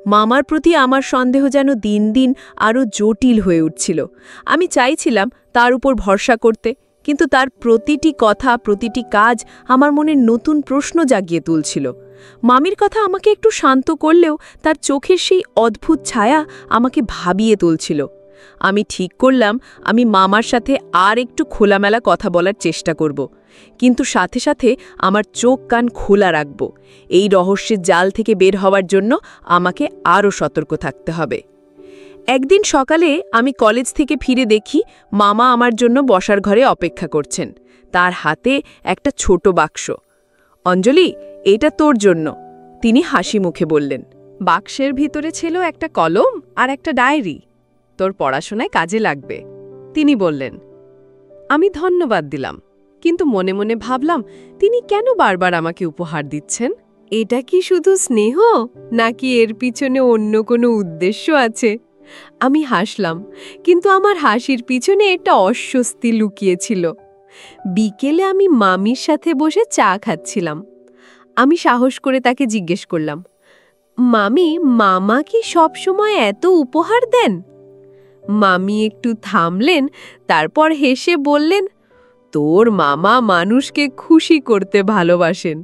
মামার প্রতি আমার সন্দেহ যেন দিন দিন আরও জটিল হয়ে উঠছিল। আমি চাইছিলাম তার উপর ভরসা করতে, কিন্তু তার প্রতিটি কথা, প্রতিটি কাজ আমার মনে নতুন প্রশ্ন জাগিয়ে তুলছিল। মামির কথা আমাকে একটু শান্ত করলেও তার চোখের সেই অদ্ভুত ছায়া আমাকে ভাবিয়ে তুলছিল। আমি ঠিক করলাম আমি মামার সাথে আর একটু খোলামেলা কথা বলার চেষ্টা করব, কিন্তু সাথে সাথে আমার চোখ কান খোলা রাখব। এই রহস্যের জাল থেকে বের হওয়ার জন্য আমাকে আরও সতর্ক থাকতে হবে। একদিন সকালে আমি কলেজ থেকে ফিরে দেখি মামা আমার জন্য বসার ঘরে অপেক্ষা করছেন। তার হাতে একটা ছোট বাক্স। অঞ্জলি, এটা তোর জন্য, তিনি হাসি মুখে বললেন। বাক্সের ভিতরে ছিল একটা কলম আর একটা ডায়েরি। তোর পড়াশোনায় কাজে লাগবে, তিনি বললেন। আমি ধন্যবাদ দিলাম, কিন্তু মনে মনে ভাবলাম তিনি কেন বারবার আমাকে উপহার দিচ্ছেন? এটা কি শুধু স্নেহ, নাকি এর পিছনে অন্য কোনো উদ্দেশ্য আছে? আমি হাসলাম, কিন্তু আমার হাসির পিছনে একটা অস্বস্তি লুকিয়েছিল। বিকেলে আমি মামির সাথে বসে চা খাচ্ছিলাম। আমি সাহস করে তাকে জিজ্ঞেস করলাম, মামি, মামা কি সবসময় এত উপহার দেন? মামি একটু থামলেন, তারপর হেসে বললেন, তোর মামা মানুষকে খুশি করতে ভালোবাসেন।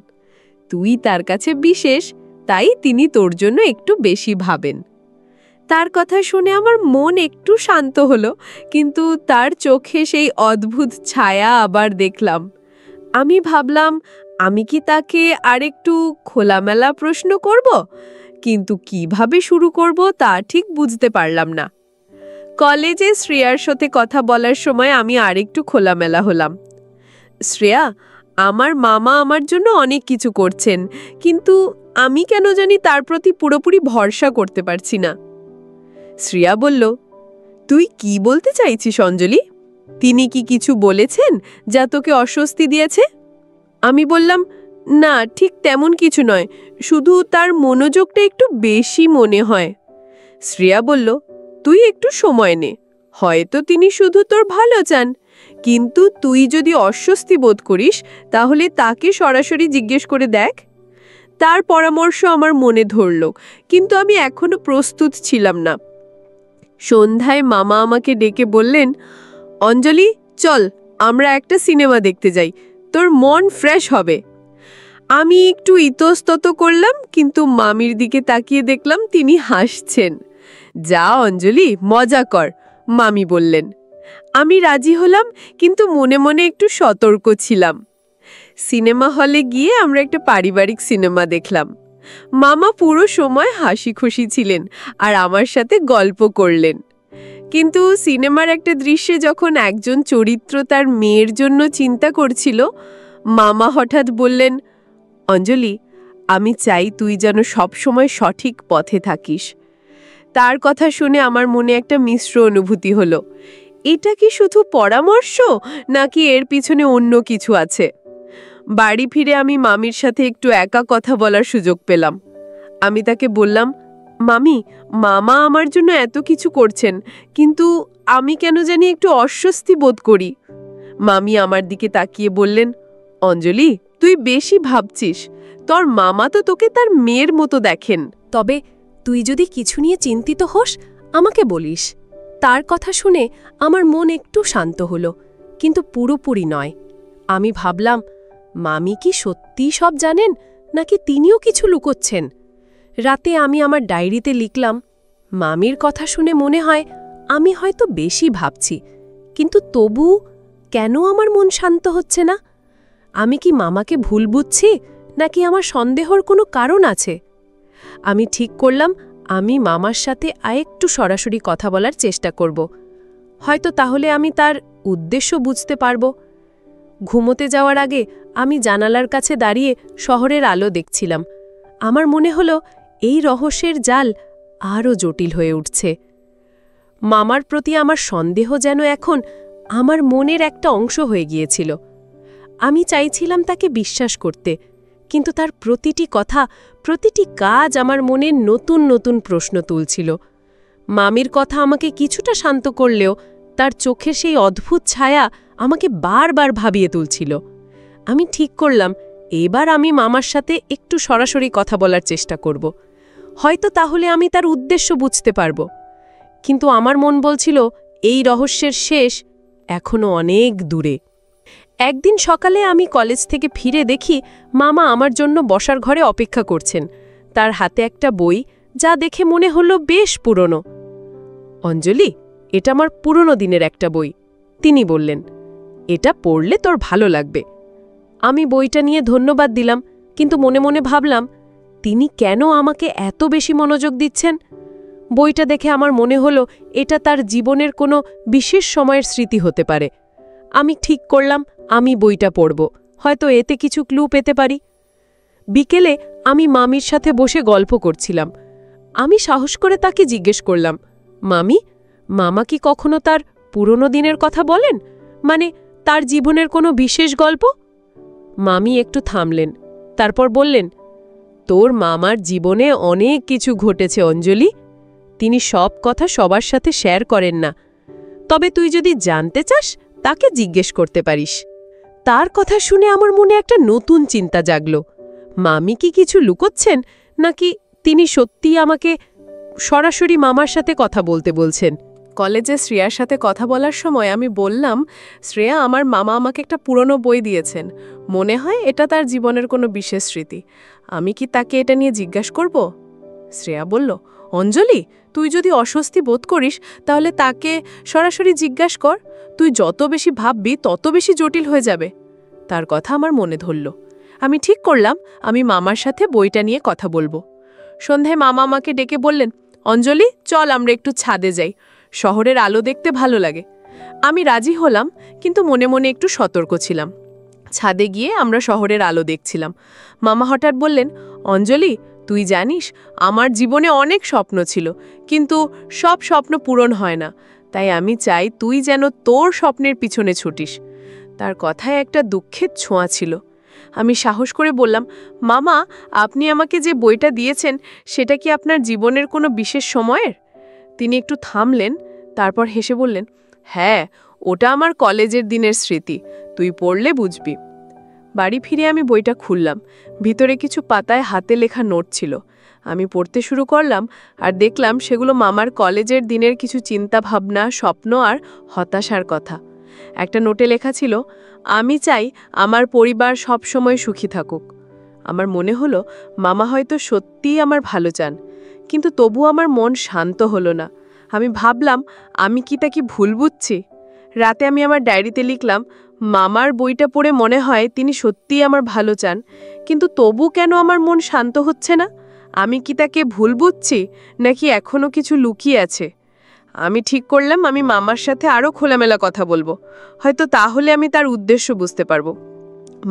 তুই তার কাছে বিশেষ, তাই তিনি তোর জন্য একটু বেশি ভাবেন। তার কথা শুনে আমার মন একটু শান্ত হলো, কিন্তু তার চোখে সেই অদ্ভুত ছায়া আবার দেখলাম। আমি ভাবলাম আমি কি তাকে আরেকটু খোলামেলা প্রশ্ন করব, কিন্তু কিভাবে শুরু করব তা ঠিক বুঝতে পারলাম না। কলেজে শ্রেয়ার সাথে কথা বলার সময় আমি আরেকটু খোলামেলা হলাম। শ্রেয়া, আমার মামা আমার জন্য অনেক কিছু করছেন, কিন্তু আমি কেন জানি তার প্রতি পুরোপুরি ভরসা করতে পারছি না। শ্রেয়া বলল, তুই কি বলতে চাইছিস অঞ্জলি? তিনি কি কিছু বলেছেন যা তোকে অস্বস্তি দিয়েছে? আমি বললাম, না, ঠিক তেমন কিছু নয়, শুধু তার মনোযোগটা একটু বেশি মনে হয়। শ্রেয়া বলল, তুই একটু সময় নে, হয়তো তিনি শুধু তোর ভালো চান, কিন্তু তুই যদি অস্বস্তি বোধ করিস তাহলে তাকে সরাসরি জিজ্ঞেস করে দেখ। তার পরামর্শ আমার মনে ধরল, কিন্তু আমি এখনো প্রস্তুত ছিলাম না। সন্ধ্যায় মামা আমাকে ডেকে বললেন, অঞ্জলি, চল আমরা একটা সিনেমা দেখতে যাই, তোর মন ফ্রেশ হবে। আমি একটু ইতস্তত করলাম, কিন্তু মামির দিকে তাকিয়ে দেখলাম তিনি হাসছেন। যা অঞ্জলি, মজা কর, মামি বললেন। আমি রাজি হলাম, কিন্তু মনে মনে একটু সতর্ক ছিলাম। সিনেমা হলে গিয়ে আমরা একটা পারিবারিক সিনেমা দেখলাম। মামা পুরো সময় হাসি খুশি ছিলেন আর আমার সাথে গল্প করলেন। কিন্তু সিনেমার একটা দৃশ্যে যখন একজন চরিত্র তার মেয়ের জন্য চিন্তা করছিল, মামা হঠাৎ বললেন, অঞ্জলি, আমি চাই তুই যেন সবসময় সঠিক পথে থাকিস। তার কথা শুনে আমার মনে একটা মিশ্র অনুভূতি হলো। এটা কি শুধু পরামর্শ, নাকি এর পিছনে অন্য কিছু আছে? বাড়ি ফিরে আমি মামির সাথে একটু একা কথা বলার সুযোগ পেলাম। আমি তাকে বললাম, মামি, মামা আমার জন্য এত কিছু করছেন, কিন্তু আমি কেন জানি একটু অস্বস্তি বোধ করি। মামি আমার দিকে তাকিয়ে বললেন, অঞ্জলি, তুই বেশি ভাবছিস, তোর মামা তো তোকে তার মেয়ের মতো দেখেন। তবে তুই যদি কিছু নিয়ে চিন্তিত হোস, আমাকে বলিস। তার কথা শুনে আমার মন একটু শান্ত হলো, কিন্তু পুরোপুরি নয়। আমি ভাবলাম, মামি কি সত্যিই সব জানেন, নাকি তিনিও কিছু লুকোচ্ছেন? রাতে আমি আমার ডায়েরিতে লিখলাম, মামির কথা শুনে মনে হয় আমি হয়তো বেশি ভাবছি, কিন্তু তবু কেন আমার মন শান্ত হচ্ছে না? আমি কি মামাকে ভুল বুঝছি, নাকি আমার সন্দেহর কোনো কারণ আছে? আমি ঠিক করলাম আমি মামার সাথে আরেকটু সরাসরি কথা বলার চেষ্টা করব। হয়তো তাহলে আমি তার উদ্দেশ্য বুঝতে পারব। ঘুমোতে যাওয়ার আগে আমি জানালার কাছে দাঁড়িয়ে শহরের আলো দেখছিলাম। আমার মনে হলো এই রহস্যের জাল আরও জটিল হয়ে উঠছে। মামার প্রতি আমার সন্দেহ যেন এখন আমার মনের একটা অংশ হয়ে গিয়েছিল। আমি চাইছিলাম তাকে বিশ্বাস করতে, কিন্তু তার প্রতিটি কথা, প্রতিটি কাজ আমার মনে নতুন নতুন প্রশ্ন তুলছিল। মামির কথা আমাকে কিছুটা শান্ত করলেও তার চোখে সেই অদ্ভুত ছায়া আমাকে বারবার ভাবিয়ে তুলছিল। আমি ঠিক করলাম এবার আমি মামার সাথে একটু সরাসরি কথা বলার চেষ্টা করব। হয়তো তাহলে আমি তার উদ্দেশ্য বুঝতে পারব। কিন্তু আমার মন বলছিল এই রহস্যের শেষ এখনো অনেক দূরে। একদিন সকালে আমি কলেজ থেকে ফিরে দেখি মামা আমার জন্য বসার ঘরে অপেক্ষা করছেন। তার হাতে একটা বই, যা দেখে মনে হলো বেশ পুরনো। অঞ্জলি, এটা আমার পুরনো দিনের একটা বই, তিনি বললেন। এটা পড়লে তোর ভালো লাগবে। আমি বইটা নিয়ে ধন্যবাদ দিলাম, কিন্তু মনে মনে ভাবলাম তিনি কেন আমাকে এত বেশি মনোযোগ দিচ্ছেন। বইটা দেখে আমার মনে হলো এটা তার জীবনের কোনো বিশেষ সময়ের স্মৃতি হতে পারে। আমি ঠিক করলাম আমি বইটা পড়ব, হয়তো এতে কিছু ক্লু পেতে পারি। বিকেলে আমি মামির সাথে বসে গল্প করছিলাম। আমি সাহস করে তাকে জিজ্ঞেস করলাম, মামি, মামা কি কখনো তার পুরনো দিনের কথা বলেন? মানে তার জীবনের কোনো বিশেষ গল্প? মামি একটু থামলেন, তারপর বললেন, তোর মামার জীবনে অনেক কিছু ঘটেছে অঞ্জলি। তিনি সব কথা সবার সাথে শেয়ার করেন না, তবে তুই যদি জানতে চাস তাকে জিজ্ঞেস করতে পারিস। তার কথা শুনে আমার মনে একটা নতুন চিন্তা জাগল। মামি কি কিছু লুকোচ্ছেন, নাকি তিনি সত্যিই আমাকে সরাসরি মামার সাথে কথা বলতে বলছেন? কলেজে শ্রেয়ার সাথে কথা বলার সময় আমি বললাম, শ্রেয়া, আমার মামা আমাকে একটা পুরনো বই দিয়েছেন, মনে হয় এটা তার জীবনের কোনো বিশেষ স্মৃতি। আমি কি তাকে এটা নিয়ে জিজ্ঞাসা করব? শ্রেয়া বলল, অঞ্জলি, তুই যদি অস্বস্তি বোধ করিস তাহলে তাকে সরাসরি জিজ্ঞাসা কর। তুই যত বেশি ভাববি তত বেশি জটিল হয়ে যাবে। তার কথা আমার মনে ধরল। আমি ঠিক করলাম আমি মামার সাথে বইটা নিয়ে কথা বলবো। সন্ধ্যায় মামা আমাকে ডেকে বললেন, অঞ্জলি, চল আমরা একটু ছাদে যাই, শহরের আলো দেখতে ভালো লাগে। আমি রাজি হলাম, কিন্তু মনে মনে একটু সতর্ক ছিলাম। ছাদে গিয়ে আমরা শহরের আলো দেখছিলাম। মামা হঠাৎ বললেন, অঞ্জলি, তুই জানিস আমার জীবনে অনেক স্বপ্ন ছিল, কিন্তু সব স্বপ্ন পূরণ হয় না। তাই আমি চাই তুই যেন তোর স্বপ্নের পিছনে ছুটিস। তার কথায় একটা দুঃখের ছোঁয়া ছিল। আমি সাহস করে বললাম, মামা, আপনি আমাকে যে বইটা দিয়েছেন সেটা কি আপনার জীবনের কোনো বিশেষ সময়ের? তিনি একটু থামলেন, তারপর হেসে বললেন, হ্যাঁ, ওটা আমার কলেজের দিনের স্মৃতি, তুই পড়লে বুঝবি। বাড়ি ফিরে আমি বইটা খুললাম। ভিতরে কিছু পাতায় হাতে লেখা নোট ছিল। আমি পড়তে শুরু করলাম আর দেখলাম সেগুলো মামার কলেজের দিনের কিছু চিন্তা ভাবনা, স্বপ্ন আর হতাশার কথা। একটা নোটে লেখা ছিল, আমি চাই আমার পরিবার সব সময় সুখী থাকুক। আমার মনে হলো মামা হয়তো সত্যিই আমার ভালো চান, কিন্তু তবু আমার মন শান্ত হলো না। আমি ভাবলাম আমি কি তা কি ভুল বুঝছি। রাতে আমি আমার ডায়েরিতে লিখলাম, মামার বইটা পড়ে মনে হয় তিনি সত্যিই আমার ভালো চান, কিন্তু তবু কেন আমার মন শান্ত হচ্ছে না? আমি কি তাকে ভুল বুঝছি, নাকি এখনও কিছু লুকিয়ে আছে? আমি ঠিক করলাম আমি মামার সাথে আরও খোলামেলা কথা বলবো, হয়তো তাহলে আমি তার উদ্দেশ্য বুঝতে পারবো।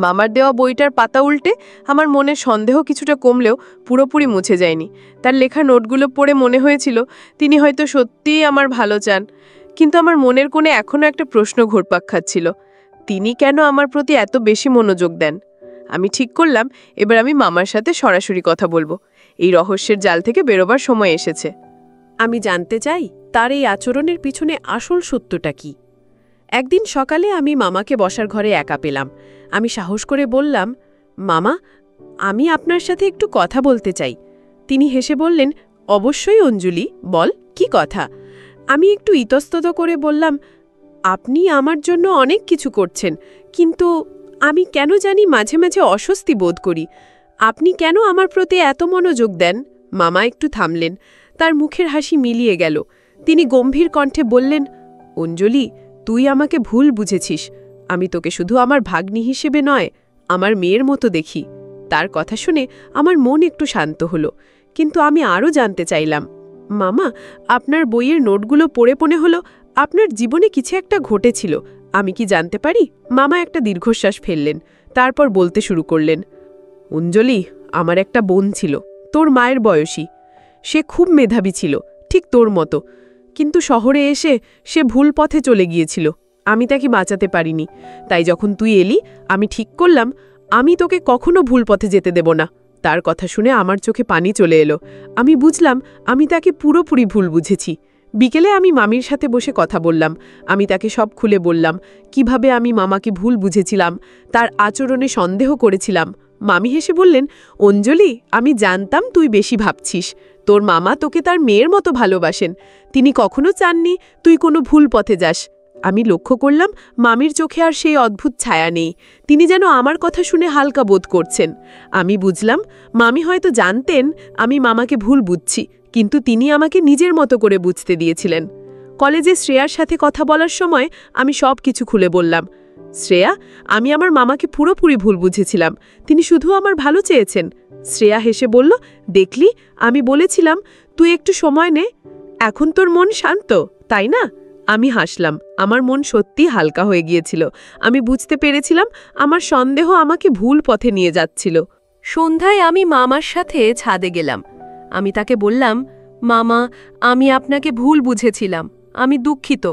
মামার দেওয়া বইটার পাতা উল্টে আমার মনে সন্দেহ কিছুটা কমলেও পুরোপুরি মুছে যায়নি। তার লেখা নোটগুলো পড়ে মনে হয়েছিল তিনি হয়তো সত্যিই আমার ভালো চান, কিন্তু আমার মনের কোণে এখনও একটা প্রশ্ন ঘুরপাক খাচ্ছিল, তিনি কেন আমার প্রতি এত বেশি মনোযোগ দেন? আমি ঠিক করলাম এবার আমি মামার সাথে সরাসরি কথা বলবো। এই রহস্যের জাল থেকে বেরোবার সময় এসেছে। আমি জানতে চাই তার এই আচরণের পিছনে আসল সত্যটা কি। একদিন সকালে আমি মামাকে বসার ঘরে একা পেলাম। আমি সাহস করে বললাম, মামা, আমি আপনার সাথে একটু কথা বলতে চাই। তিনি হেসে বললেন, অবশ্যই অঞ্জলি, বল, কি কথা? আমি একটু ইতস্তত করে বললাম, আপনি আমার জন্য অনেক কিছু করছেন, কিন্তু আমি কেন জানি মাঝে মাঝে অস্বস্তি বোধ করি। আপনি কেন আমার প্রতি এত মনোযোগ দেন? মামা একটু থামলেন, তার মুখের হাসি মিলিয়ে গেল। তিনি গম্ভীর কণ্ঠে বললেন, অঞ্জলি, তুই আমাকে ভুল বুঝেছিস। আমি তোকে শুধু আমার ভাগ্নি হিসেবে নয়, আমার মেয়ের মতো দেখি। তার কথা শুনে আমার মন একটু শান্ত হলো, কিন্তু আমি আরও জানতে চাইলাম, মামা, আপনার বইয়ের নোটগুলো পড়ে মনে হলো আপনার জীবনে কিছু একটা ঘটেছিল। আমি কি জানতে পারি? মামা একটা দীর্ঘশ্বাস ফেললেন, তারপর বলতে শুরু করলেন। অঞ্জলি, আমার একটা বোন ছিল, তোর মায়ের বয়সী। সে খুব মেধাবী ছিল, ঠিক তোর মতো। কিন্তু শহরে এসে সে ভুল পথে চলে গিয়েছিল। আমি তাকে বাঁচাতে পারিনি। তাই যখন তুই এলি, আমি ঠিক করলাম আমি তোকে কখনো ভুল পথে যেতে দেব না। তার কথা শুনে আমার চোখে পানি চলে এলো। আমি বুঝলাম আমি তাকে পুরোপুরি ভুল বুঝেছি। বিকেলে আমি মামির সাথে বসে কথা বললাম। আমি তাকে সব খুলে বললাম, কিভাবে আমি মামাকে ভুল বুঝেছিলাম, তার আচরণে সন্দেহ করেছিলাম। মামি হেসে বললেন, অঞ্জলি, আমি জানতাম তুই বেশি ভাবছিস। তোর মামা তোকে তার মেয়ের মতো ভালোবাসেন। তিনি কখনো চাননি তুই কোনো ভুল পথে যাস। আমি লক্ষ্য করলাম মামির চোখে আর সেই অদ্ভুত ছায়া নেই। তিনি যেন আমার কথা শুনে হালকা বোধ করছেন। আমি বুঝলাম মামি হয়তো জানতেন আমি মামাকে ভুল বুঝছি, কিন্তু তিনি আমাকে নিজের মতো করে বুঝতে দিয়েছিলেন। কলেজে শ্রেয়ার সাথে কথা বলার সময় আমি সব কিছু খুলে বললাম। শ্রেয়া, আমি আমার মামাকে পুরোপুরি ভুল বুঝেছিলাম। তিনি শুধু আমার ভালো চেয়েছেন। শ্রেয়া হেসে বলল, দেখলি, আমি বলেছিলাম তুই একটু সময় নে। এখন তোর মন শান্ত, তাই না? আমি হাসলাম। আমার মন সত্যি হালকা হয়ে গিয়েছিল। আমি বুঝতে পেরেছিলাম আমার সন্দেহ আমাকে ভুল পথে নিয়ে যাচ্ছিল। সন্ধ্যায় আমি মামার সাথে ছাদে গেলাম। আমি তাকে বললাম, মামা, আমি আপনাকে ভুল বুঝেছিলাম, আমি দুঃখিত।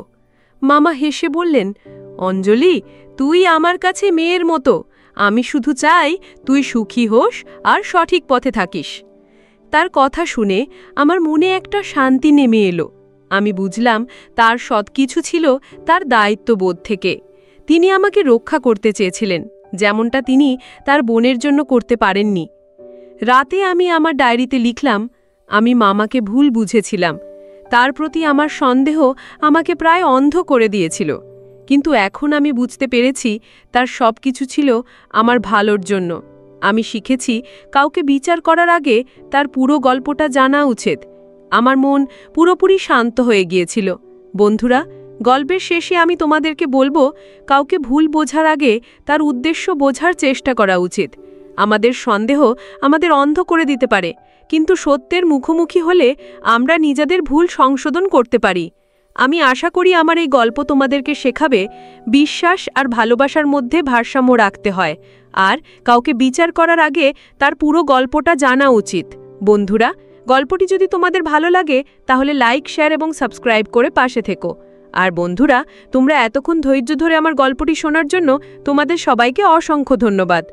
মামা হেসে বললেন, অঞ্জলি, তুই আমার কাছে মেয়ের মতো। আমি শুধু চাই তুই সুখী হোস আর সঠিক পথে থাকিস। তার কথা শুনে আমার মনে একটা শান্তি নেমে এলো। আমি বুঝলাম তার সবকিছু ছিল তার দায়িত্ববোধ থেকে। তিনি আমাকে রক্ষা করতে চেয়েছিলেন, যেমনটা তিনি তার বোনের জন্য করতে পারেননি। রাতে আমি আমার ডায়েরিতে লিখলাম, আমি মামাকে ভুল বুঝেছিলাম। তার প্রতি আমার সন্দেহ আমাকে প্রায় অন্ধ করে দিয়েছিল। কিন্তু এখন আমি বুঝতে পেরেছি তার সব কিছু ছিল আমার ভালোর জন্য। আমি শিখেছি কাউকে বিচার করার আগে তার পুরো গল্পটা জানা উচিত। আমার মন পুরোপুরি শান্ত হয়ে গিয়েছিল। বন্ধুরা, গল্পের শেষে আমি তোমাদেরকে বলবো, কাউকে ভুল বোঝার আগে তার উদ্দেশ্য বোঝার চেষ্টা করা উচিত। আমাদের সন্দেহ আমাদের অন্ধ করে দিতে পারে, কিন্তু সত্যের মুখোমুখি হলে আমরা নিজেদের ভুল সংশোধন করতে পারি। আমি আশা করি আমার এই গল্প তোমাদেরকে শেখাবে বিশ্বাস আর ভালোবাসার মধ্যে ভারসাম্য রাখতে হয়, আর কাউকে বিচার করার আগে তার পুরো গল্পটা জানা উচিত। বন্ধুরা, গল্পটি যদি তোমাদের ভালো লাগে তাহলে লাইক, শেয়ার এবং সাবস্ক্রাইব করে পাশে থেকো। আর বন্ধুরা, তোমরা এতক্ষণ ধৈর্য ধরে আমার গল্পটি শোনার জন্য তোমাদের সবাইকে অসংখ্য ধন্যবাদ।